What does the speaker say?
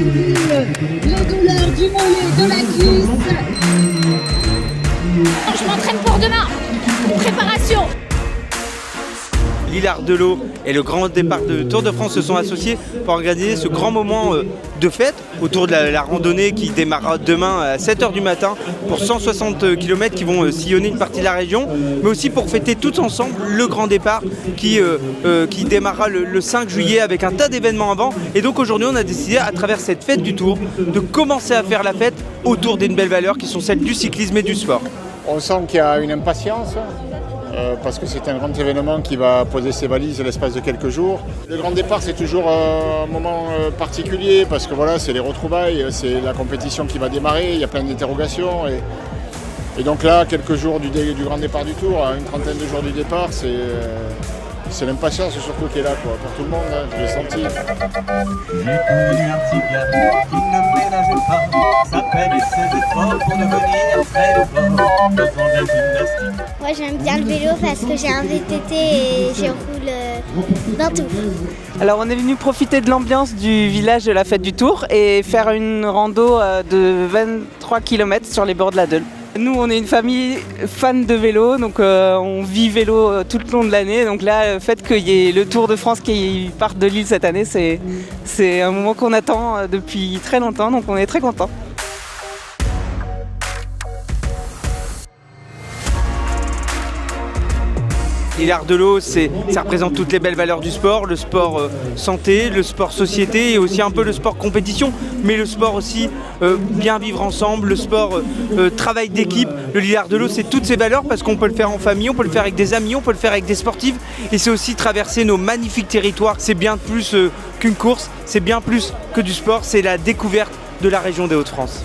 les douleurs du mollet, de la cuisse. Je m'entraîne pour demain. Préparation. L'Hilar de l'eau et le grand départ de Tour de France se sont associés pour organiser ce grand moment de fête autour de la randonnée qui démarrera demain à 7h du matin pour 160 km qui vont sillonner une partie de la région, mais aussi pour fêter tous ensemble le grand départ qui démarrera le 5 juillet avec un tas d'événements avant. Et donc aujourd'hui on a décidé à travers cette fête du Tour de commencer à faire la fête autour des belles valeurs qui sont celles du cyclisme et du sport. On sent qu'il y a une impatience. Parce que c'est un grand événement qui va poser ses valises l'espace de quelques jours. Le grand départ, c'est toujours un moment particulier parce que voilà, c'est les retrouvailles, c'est la compétition qui va démarrer, il y a plein d'interrogations. Et donc là, quelques jours du grand départ du Tour, une trentaine de jours du départ, c'est l'impatience surtout qui est là quoi, pour tout le monde, hein, je l'ai senti. J'ai connu un petit gars qui ne ménageait pas sa peine et ses efforts pour devenir très fort, faisant de la gymnastique. Moi j'aime bien le vélo parce que j'ai un VTT et je roule dans tout. Alors on est venu profiter de l'ambiance du village de la fête du Tour et faire une rando de 23 km sur les bords de la Deule. Nous on est une famille fan de vélo, donc on vit vélo tout le long de l'année. Donc là, le fait qu'il y ait le Tour de France qui parte de Lille cette année, c'est un moment qu'on attend depuis très longtemps, donc on est très contents. L'Hilar de l'eau, ça représente toutes les belles valeurs du sport, le sport santé, le sport société et aussi un peu le sport compétition, mais le sport aussi bien vivre ensemble, le sport travail d'équipe. Le L'Hilar de l'eau, c'est toutes ces valeurs parce qu'on peut le faire en famille, on peut le faire avec des amis, on peut le faire avec des sportifs et c'est aussi traverser nos magnifiques territoires. C'est bien plus qu'une course, c'est bien plus que du sport, c'est la découverte de la région des Hauts-de-France.